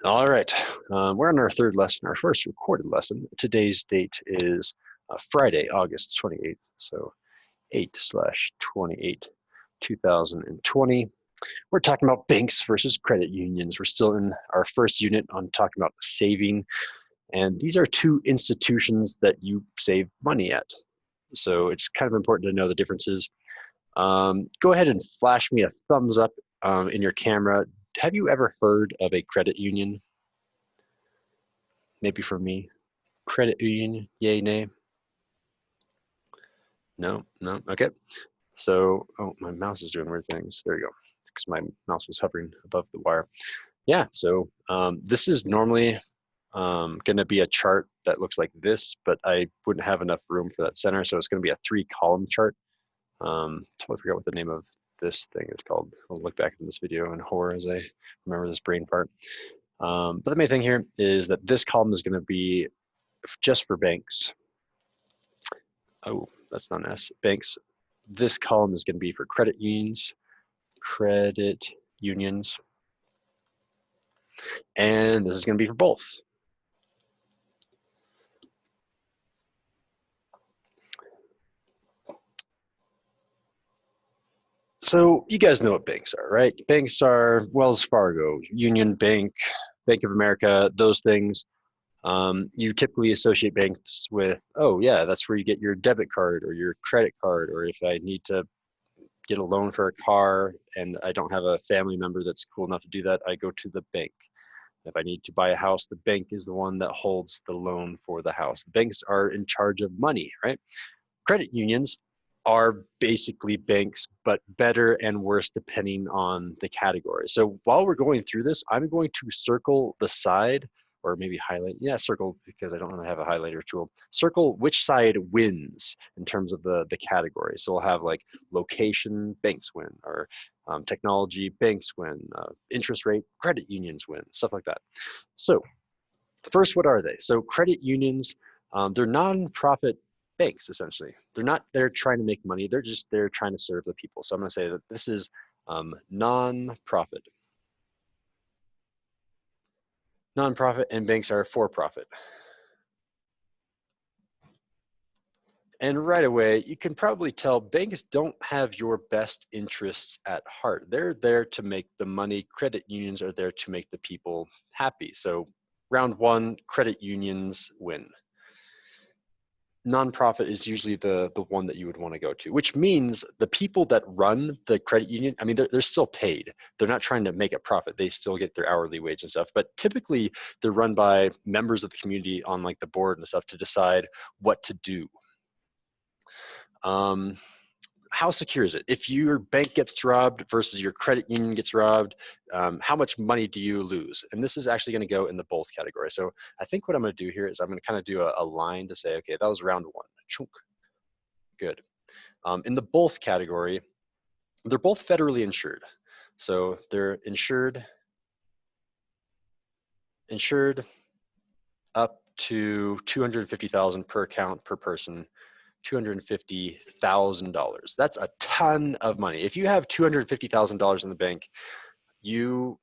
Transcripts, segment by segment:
All right, we're on our third lesson, our first recorded lesson. Today's date is Friday, August 28th, so 8/28, 2020. We're talking about banks versus credit unions. We're still in our first unit on talking about saving, and these are two institutions that you save money at. So it's kind of important to know the differences. Go ahead and flash me a thumbs up in your camera. Have you ever heard of a credit union? Maybe for me. Credit union, yay, nay? No, no, okay. So, oh, my mouse is doing weird things. There you go. It's because my mouse was hovering above the wire. Yeah, so this is normally going to be a chart that looks like this, but I wouldn't have enough room for that center, so it's going to be a 3-column chart. Totally forgot what the name of this thing is called. I'll look back in this video in horror as I remember this brain part. But the main thing here is that this column is going to be just for banks. Oh, that's not an S. Banks. This column is going to be for credit unions, and this is going to be for both. So you guys know what banks are, right? Banks are Wells Fargo, Union Bank, Bank of America, those things. You typically associate banks with, oh yeah, that's where you get your debit card or your credit card, or if I need to get a loan for a car and I don't have a family member that's cool enough to do that, I go to the bank. If I need to buy a house, the bank is the one that holds the loan for the house. The banks are in charge of money, right? Credit unions are basically banks, but better and worse depending on the category. So while we're going through this, I'm going to circle the side, or maybe highlight, yeah, circle, because I don't really have a highlighter tool. Circle which side wins in terms of the category. So we'll have like location, banks win, or technology, banks win, interest rate, credit unions win, stuff like that. So first, what are they? So credit unions, they're nonprofit banks, essentially. They're not there trying to make money. They're just there trying to serve the people. So I'm going to say that this is nonprofit. Nonprofit, and banks are for profit. And right away, you can probably tell banks don't have your best interests at heart. They're there to make the money. Credit unions are there to make the people happy. So round one, credit unions win. Nonprofit is usually the one that you would want to go to, which means the people that run the credit union, I mean, they're still paid. They're not trying to make a profit. They still get their hourly wage and stuff, but typically they're run by members of the community on like the board and stuff to decide what to do. How secure is it? If your bank gets robbed versus your credit union gets robbed, how much money do you lose? And this is actually going to go in the both category. So I think what I'm going to do here is I'm going to kind of do a line to say, okay, that was round one. Chunk. Good. In the both category, they're both federally insured. So they're insured up to $250,000 per account per person. $250,000. That's a ton of money. If you have $250,000 in the bank, I'm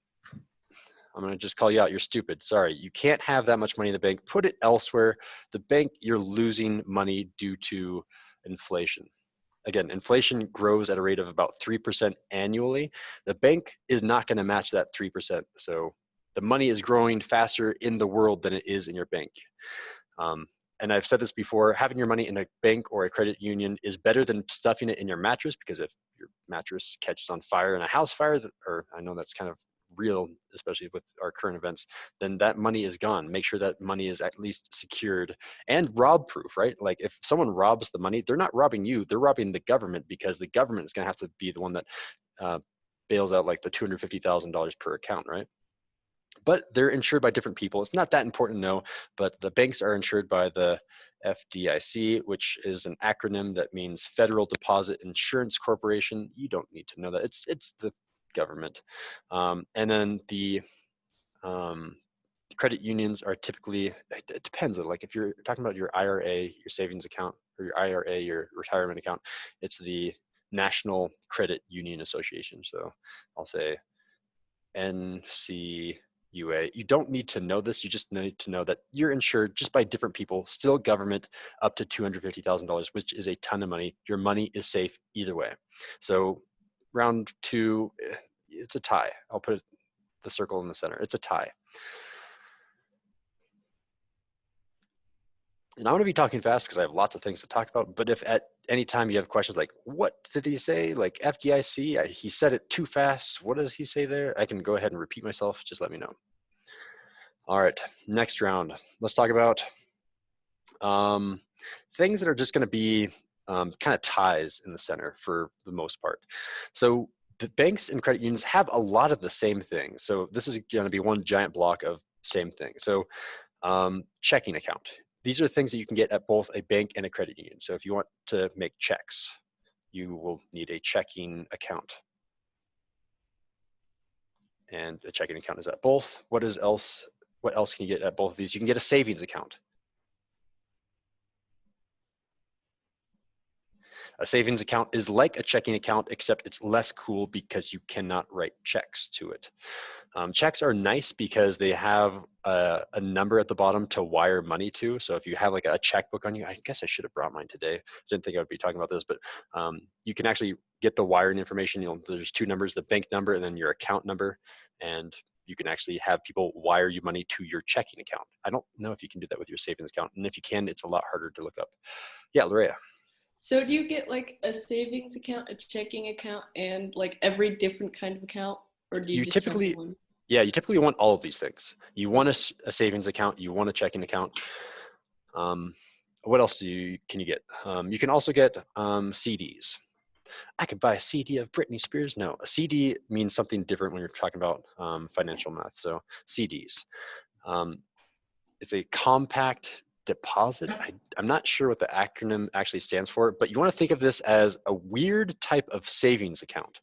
going to just call you out. You're stupid. Sorry. You can't have that much money in the bank. Put it elsewhere. The bank, you're losing money due to inflation. Again, inflation grows at a rate of about 3% annually. The bank is not going to match that 3%. So the money is growing faster in the world than it is in your bank. And I've said this before, having your money in a bank or a credit union is better than stuffing it in your mattress, because if your mattress catches on fire in a house fire, or I know that's kind of real, especially with our current events, then that money is gone. Make sure that money is at least secured and rob proof, right? Like if someone robs the money, they're not robbing you, they're robbing the government, because the government is going to have to be the one that bails out like the $250,000 per account, right? But they're insured by different people. It's not that important to know, but the banks are insured by the FDIC, which is an acronym that means Federal Deposit Insurance Corporation. You don't need to know that. It's the government. And then the credit unions are typically, it depends. Like if you're talking about your IRA, your savings account, or your IRA, your retirement account, it's the National Credit Union Association. So I'll say NCUA. UA. You don't need to know this. You just need to know that you're insured just by different people, still government, up to $250,000, which is a ton of money. Your money is safe either way. So round two, it's a tie. I'll put the circle in the center. It's a tie. And I'm going to be talking fast because I have lots of things to talk about. But if at any time you have questions like, what did he say? Like FDIC, he said it too fast. What does he say there? I can go ahead and repeat myself. Just let me know. All right, next round. Let's talk about things that are just going to be kind of ties in the center for the most part. So the banks and credit unions have a lot of the same things. So this is going to be one giant block of same thing. So checking account. These are things that you can get at both a bank and a credit union. So if you want to make checks, you will need a checking account. And a checking account is at both. What else can you get at both of these? You can get a savings account. A savings account is like a checking account, except it's less cool because you cannot write checks to it. Checks are nice because they have a number at the bottom to wire money to. So if you have like a checkbook on you, I guess I should have brought mine today. Didn't think I would be talking about this, but you can actually get the wiring information. There's two numbers, the bank number and then your account number. And you can actually have people wire you money to your checking account. I don't know if you can do that with your savings account. And if you can, it's a lot harder to look up. Yeah, Lorea. So do you get like a savings account, a checking account, and like every different kind of account, or do you You just have typically, one? yeah, you typically want all of these things. You want a savings account, you want a checking account. What else can you get? You can also get CDs. I could buy a CD of Britney Spears. No, a CD means something different when you're talking about financial math. So CDs. Um, it's a compact deposit. I'm not sure what the acronym actually stands for, but you want to think of this as a weird type of savings account.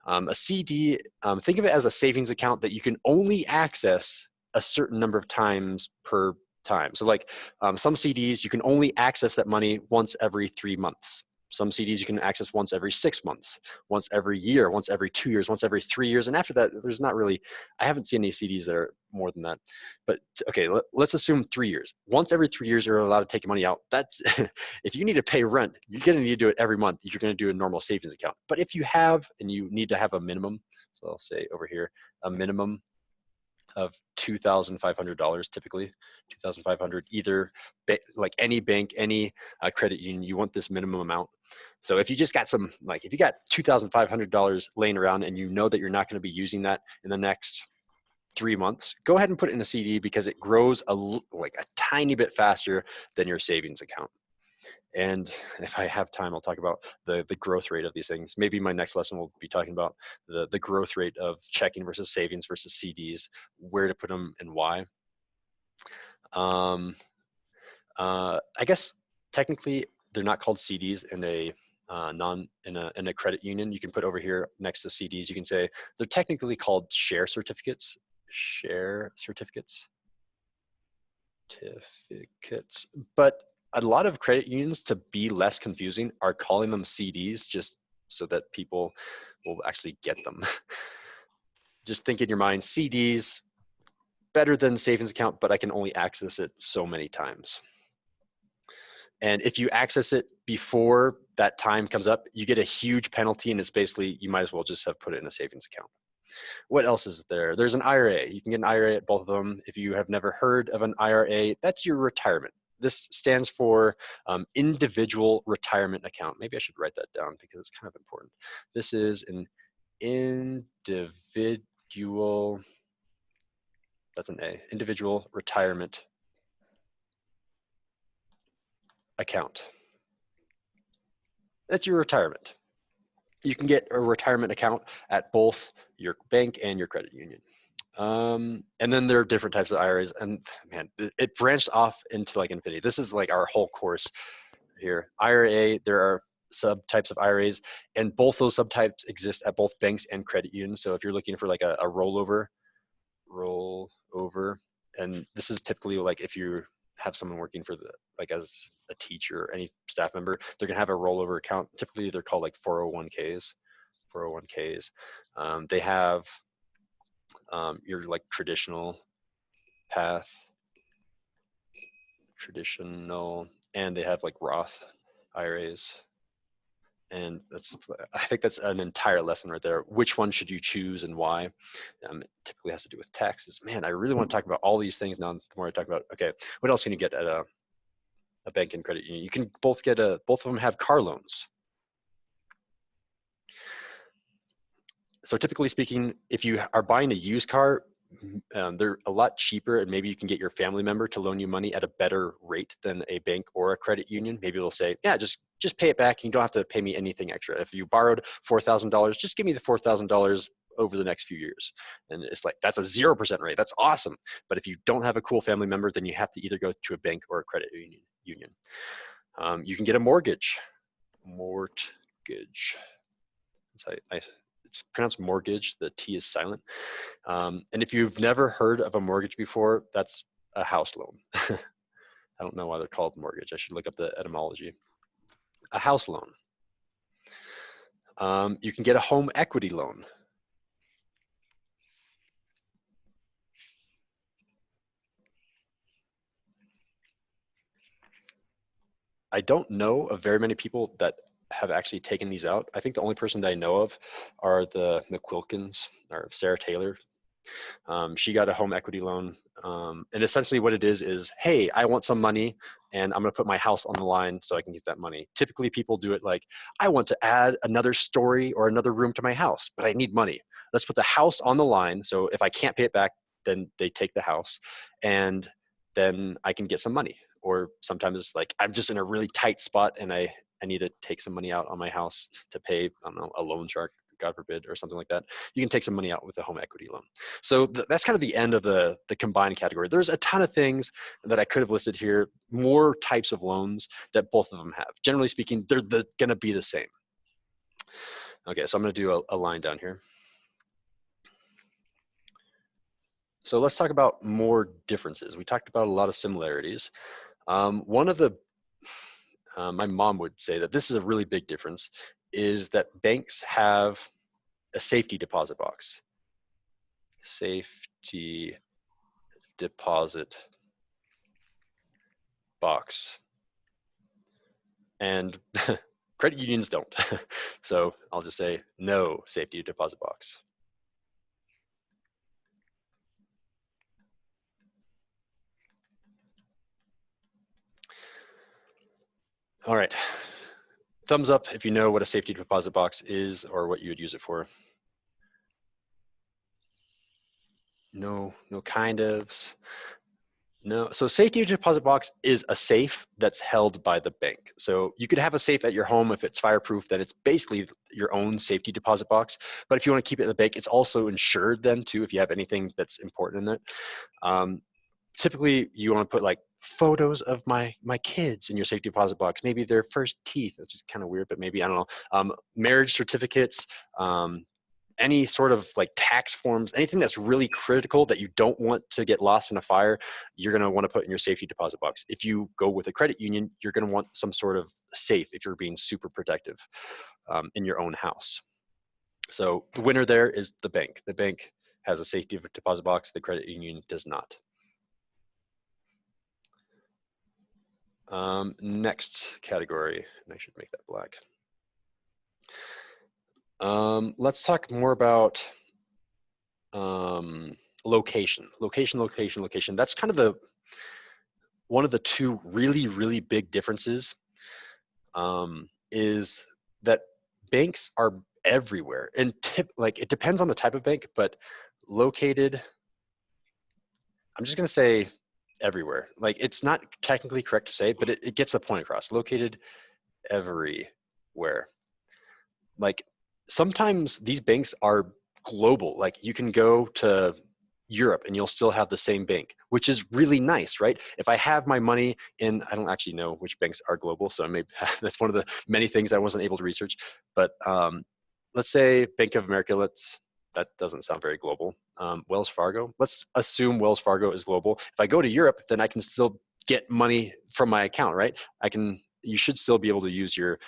A CD, think of it as a savings account that you can only access a certain number of times per time. So like some CDs, you can only access that money once every 3 months. Some CDs you can access once every 6 months, once every year, once every 2 years, once every 3 years. And after that, there's not really, I haven't seen any CDs that are more than that. But okay, let's assume 3 years. Once every 3 years, you're allowed to take money out. That's, if you need to pay rent, you're gonna need to do it every month. You're gonna do a normal savings account. But if you have, and you need to have a minimum, so I'll say over here, a minimum of $2,500 typically, 2,500 either like any bank, any credit union, you want this minimum amount. So if you just got some, like if you got $2,500 laying around and you know that you're not going to be using that in the next 3 months, go ahead and put it in a CD because it grows like a tiny bit faster than your savings account. And if I have time, I'll talk about the growth rate of these things. Maybe my next lesson will be talking about the growth rate of checking versus savings versus CDs, where to put them and why. I guess technically they're not called CDs in a in a credit union. You can put over here next to CDs. You can say they're technically called share certificates. Share certificates. Certificates, but a lot of credit unions, to be less confusing, are calling them CDs just so that people will actually get them. Just think in your mind, CDs, better than savings account, but I can only access it so many times. And if you access it before that time comes up, you get a huge penalty, and it's basically, you might as well just have put it in a savings account. What else is there? There's an IRA. You can get an IRA at both of them. If you have never heard of an IRA, that's your retirement. This stands for individual retirement account. Maybe I should write that down because it's kind of important. This is an individual, that's an A, individual retirement account. That's your retirement. You can get a retirement account at both your bank and your credit union. And then there are different types of IRAs, and man, it branched off into like infinity. This is like our whole course here. IRA, there are subtypes of IRAs, and both those subtypes exist at both banks and credit unions. So if you're looking for like a rollover, and this is typically like if you have someone working for the, like as a teacher or any staff member, they're gonna have a rollover account. Typically they're called like 401ks. They have your like traditional path, traditional, and they have like Roth IRAs. And I think that's an entire lesson right there. Which one should you choose and why? It typically has to do with taxes. Man, I really want to talk about all these things now. The more I talk about, okay, what else can you get at a bank and credit union? You can both get both of them have car loans. So typically speaking, if you are buying a used car, they're a lot cheaper, and maybe you can get your family member to loan you money at a better rate than a bank or a credit union. Maybe they'll say, yeah, just pay it back. And you don't have to pay me anything extra. If you borrowed $4,000, just give me the $4,000 over the next few years. And it's like, that's a 0% rate. That's awesome. But if you don't have a cool family member, then you have to either go to a bank or a credit union. You can get a mortgage. Mortgage. It's pronounced mortgage. The T is silent. And if you've never heard of a mortgage before, that's a house loan. I don't know why they're called mortgage. I should look up the etymology. A house loan. You can get a home equity loan. I don't know of very many people that have actually taken these out. I think the only person that I know of are the McQuilkins or Sarah Taylor. She got a home equity loan. And essentially what it is, hey, I want some money and I'm going to put my house on the line so I can get that money. Typically people do it like, I want to add another story or another room to my house, but I need money. Let's put the house on the line. So if I can't pay it back, then they take the house and then I can get some money. Or sometimes it's like, I'm just in a really tight spot and I need to take some money out on my house to pay, I don't know, a loan shark, God forbid, or something like that. You can take some money out with a home equity loan. So that's kind of the end of the combined category. There's a ton of things that I could have listed here, more types of loans that both of them have. Generally speaking, they're going to be the same. Okay, so I'm going to do a line down here. So let's talk about more differences. We talked about a lot of similarities. One of the, my mom would say that this is a really big difference, is that banks have a safety deposit box. Safety deposit box. And credit unions don't. So I'll just say no safety deposit box. All right. Thumbs up if you know what a safety deposit box is or what you would use it for. No kind ofs. No, so safety deposit box is a safe that's held by the bank. So you could have a safe at your home if it's fireproof, then it's basically your own safety deposit box. But if you want to keep it in the bank, it's also insured then too if you have anything that's important in it. Typically you want to put like photos of my kids in your safety deposit box, maybe their first teeth, which is kind of weird, but maybe, I don't know, marriage certificates, any sort of like tax forms, anything that's really critical that you don't want to get lost in a fire, you're going to want to put in your safety deposit box. If you go with a credit union, you're going to want some sort of safe if you're being super protective in your own house. So the winner there is the bank. The bank has a safety deposit box. The credit union does not. Next category, and I should make that black. Let's talk more about location. That's kind of one of the two really big differences is that banks are everywhere, and like it depends on the type of bank, but located, I'm just gonna say everywhere. Like it's not technically correct to say, but it gets the point across. Located everywhere. Like sometimes these banks are global. Like you can go to Europe and you'll still have the same bank, which is really nice, right? If I have my money in, I don't actually know which banks are global, so maybe that's one of the many things I wasn't able to research. But let's say Bank of America, that doesn't sound very global. Wells Fargo, let's assume Wells Fargo is global. If I go to Europe, then I can still get money from my account, right? I can you should still be able to use your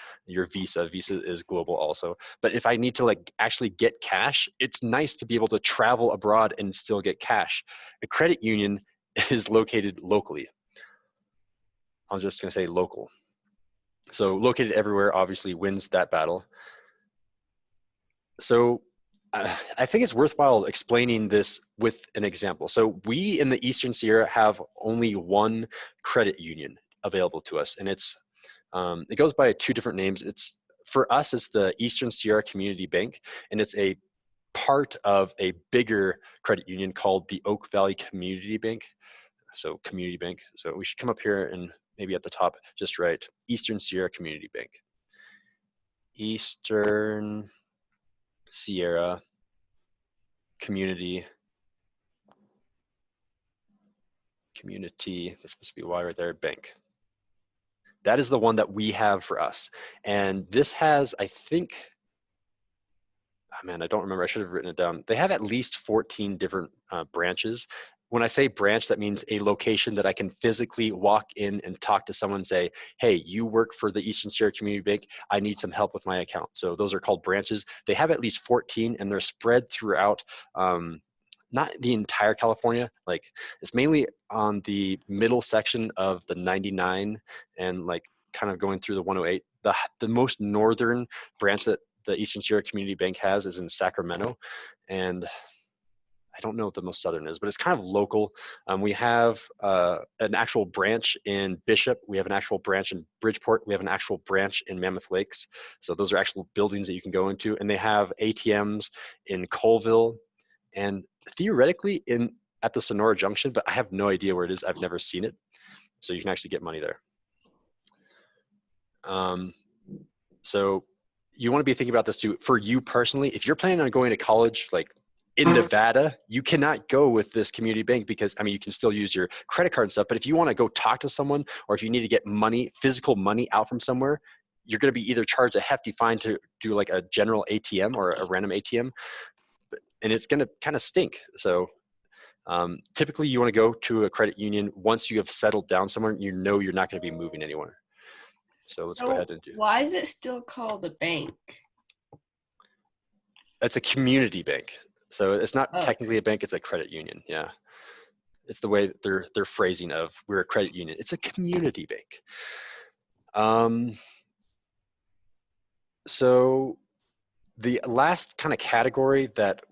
Visa. Visa is global also. But if I need to like actually get cash, it's nice to be able to travel abroad and still get cash. A credit union is located locally. I'm just going to say local. So located everywhere obviously wins that battle. So I think it's worthwhile explaining this with an example. So we in the Eastern Sierra have only one credit union available to us, and it goes by two different names. It's for us, it's the Eastern Sierra Community Bank, and it's a part of a bigger credit union called the Oak Valley Community Bank. So community bank. So we should come up here and maybe at the top, just write Eastern Sierra Community Bank. Eastern Sierra Community, that's supposed to be Y right there, bank. That is the one that we have for us. And this has, I think, oh man, I don't remember, I should have written it down. They have at least 14 different branches. When I say branch, that means a location that I can physically walk in and talk to someone and say, hey, you work for the Eastern Sierra Community Bank, I need some help with my account. So those are called branches. They have at least 14 and they're spread throughout, not the entire California, like it's mainly on the middle section of the 99 and like kind of going through the 108. The most northern branch that the Eastern Sierra Community Bank has is in Sacramento, and I don't know what the most southern is, but it's kind of local. We have an actual branch in Bishop. We have an actual branch in Bridgeport. We have an actual branch in Mammoth Lakes. So those are actual buildings that you can go into, and they have ATMs in Colville and theoretically at the Sonora Junction, but I have no idea where it is. I've never seen it. So you can actually get money there. So you want to be thinking about this too. For you personally, if you're planning on going to college, like in Nevada, you cannot go with this community bank because, I mean, you can still use your credit card and stuff, but if you want to go talk to someone or if you need to get money, physical money out from somewhere, you're going to be either charged a hefty fine to do like a general ATM or a random ATM, and it's going to kind of stink. So typically you want to go to a credit union once you have settled down somewhere, you know you're not going to be moving anywhere. So let's go ahead and do. Why is it still called a bank? It's a community bank. So it's not technically a bank, it's a credit union. Yeah. It's the way they're phrasing of we're a credit union. It's a community bank. So the last kind of category that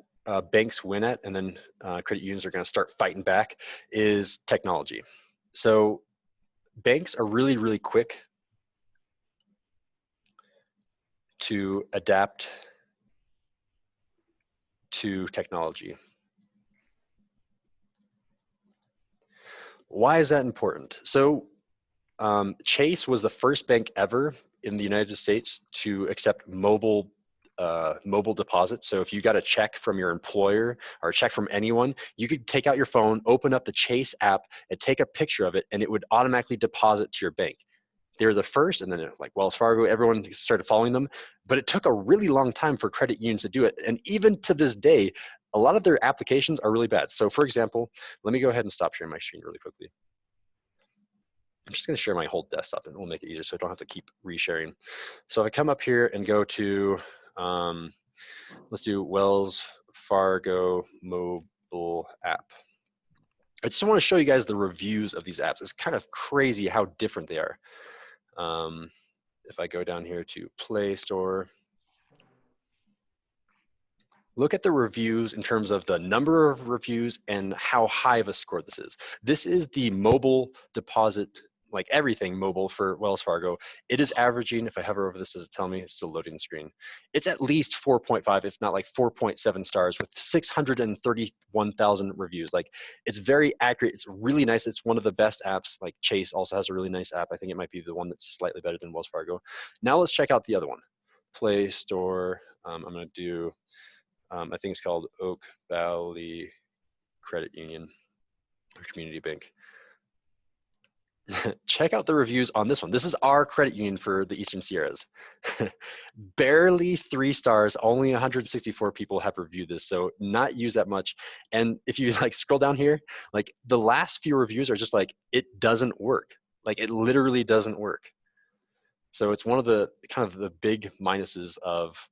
banks win at, and then credit unions are going to start fighting back, is technology. So banks are really, really quick to adapt to technology. Why is that important? So Chase was the first bank ever in the United States to accept mobile deposits. So if you got a check from your employer or a check from anyone, you could take out your phone, open up the Chase app, and take a picture of it, and it would automatically deposit to your bank. They were the first, and then like Wells Fargo, everyone started following them. But it took a really long time for credit unions to do it. And even to this day, a lot of their applications are really bad. So for example, let me go ahead and stop sharing my screen really quickly. I'm just going to share my whole desktop and we'll make it easier so I don't have to keep resharing. So if I come up here and go to, let's do Wells Fargo mobile app. I just want to show you guys the reviews of these apps. It's kind of crazy how different they are. If I go down here to Play Store, look at the reviews in terms of the number of reviews and how high of a score this is. This is the mobile deposit, like everything mobile for Wells Fargo. It is averaging, if I hover over this, does it tell me? It's still loading the screen. It's at least 4.5, if not like 4.7 stars with 631,000 reviews. Like it's very accurate. It's really nice. It's one of the best apps. Like Chase also has a really nice app. I think it might be the one that's slightly better than Wells Fargo. Now let's check out the other one. Play Store. I'm going to do, I think it's called Oak Valley Credit Union or Community Bank. Check out the reviews on this one. This is our credit union for the Eastern Sierras. Barely 3 stars, only 164 people have reviewed this, so not used that much. And if you like scroll down here, like the last few reviews are just like, it doesn't work. Like it literally doesn't work. So it's one of the kind of the big minuses of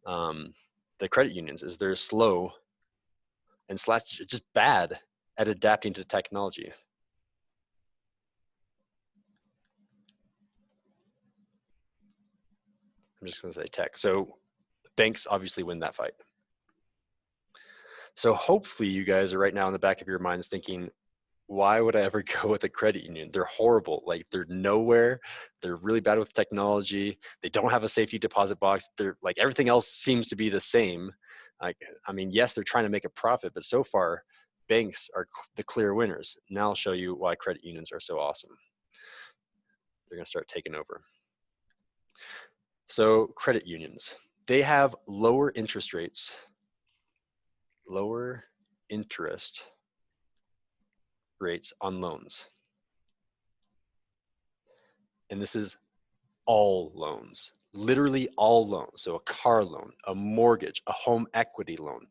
the credit unions is they're slow and slash just bad at adapting to technology. I'm just going to say tech. So banks obviously win that fight. So hopefully you guys are right now in the back of your minds thinking, why would I ever go with a credit union? They're horrible. Like they're nowhere. They're really bad with technology. They don't have a safety deposit box. They're like everything else seems to be the same. Like, I mean, yes, they're trying to make a profit, but so far banks are the clear winners. Now I'll show you why credit unions are so awesome. They're going to start taking over. So credit unions, they have lower interest rates, lower interest rates on loans. And this is all loans, literally all loans. So a car loan, a mortgage, a home equity loan,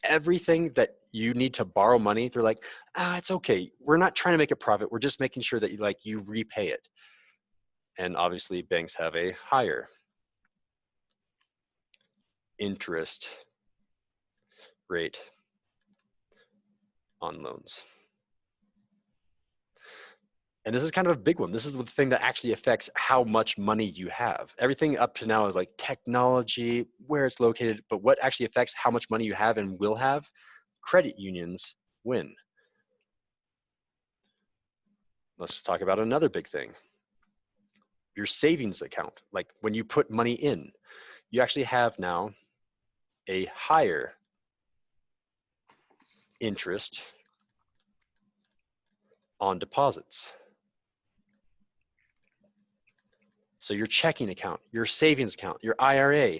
everything that you need to borrow money, they're like, it's okay. We're not trying to make a profit. We're just making sure that you repay it. And obviously banks have a higher interest rate on loans. And this is kind of a big one. This is the thing that actually affects how much money you have. Everything up to now is like technology, where it's located, but what actually affects how much money you have and will have, credit unions win. Let's talk about another big thing. Your savings account, like when you put money in, you actually have now a higher interest on deposits. So your checking account, your savings account, your IRA,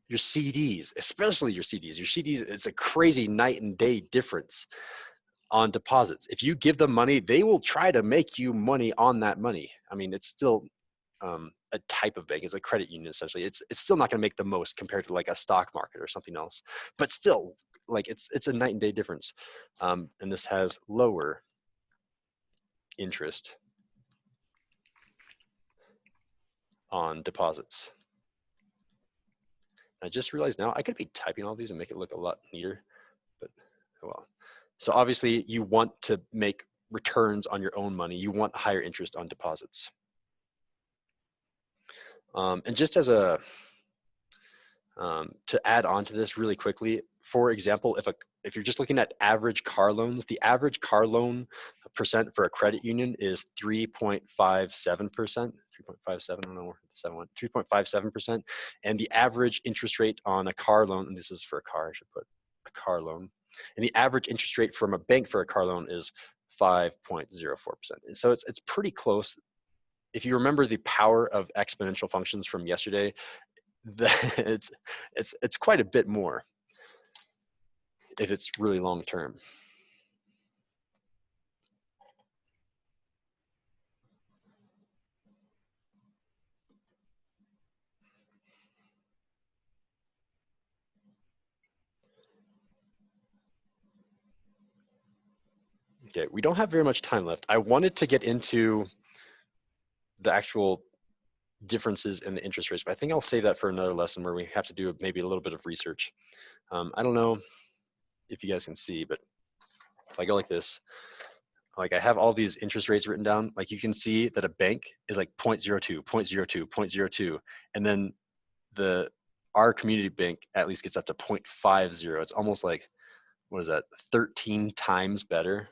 your CDs, especially your CDs. Your CDs, it's a crazy night and day difference on deposits. If you give them money, they will try to make you money on that money. I mean, it's still a type of bank. It's a credit union essentially. It's still not going to make the most compared to like a stock market or something else, but still, like it's a night and day difference. And this has lower interest on deposits. I just realized now I could be typing all these and make it look a lot neater, but oh well. So obviously you want to make returns on your own money. You want higher interest on deposits. And just as a, to add on to this really quickly, for example, if you're just looking at average car loans, the average car loan percent for a credit union is 3.57%, 3.57, I don't know where the 7 went, 3.57%. And the average interest rate on a car loan, and this is for a car, I should put a car loan, and the average interest rate from a bank for a car loan is 5.04%. And so it's pretty close. If you remember the power of exponential functions from yesterday, it's quite a bit more if it's really long term. Okay, we don't have very much time left. I wanted to get into the actual differences in the interest rates, but I think I'll save that for another lesson where we have to do maybe a little bit of research. I don't know if you guys can see, but if I go like this, like I have all these interest rates written down, like you can see that a bank is like 0.02, 0.02, 0.02, and then our community bank at least gets up to 0.50. It's almost like, what is that, 13 times better.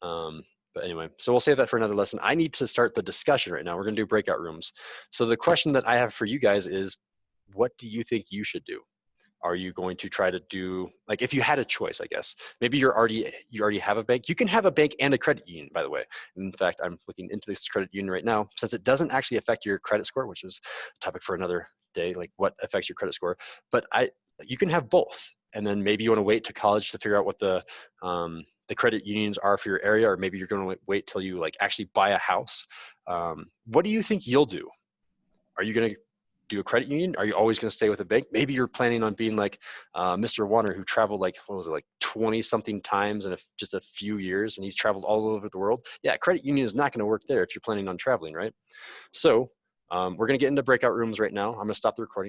But anyway, so we'll save that for another lesson. I need to start the discussion right now. We're going to do breakout rooms. So the question that I have for you guys is, what do you think you should do? Are you going to try to do, like, if you had a choice, I guess, maybe you already have a bank. You can have a bank and a credit union, by the way. In fact, I'm looking into this credit union right now, since it doesn't actually affect your credit score, which is a topic for another day, like what affects your credit score. But you can have both. And then maybe you want to wait to college to figure out what the credit unions are for your area, or maybe you're going to wait till you like actually buy a house. What do you think you'll do? Are you going to do a credit union? Are you always going to stay with a bank? Maybe you're planning on being like Mr. Warner, who traveled like, what was it, like 20 something times in just a few years, and he's traveled all over the world. Yeah, credit union is not going to work there if you're planning on traveling, right? So we're going to get into breakout rooms right now. I'm going to stop the recording.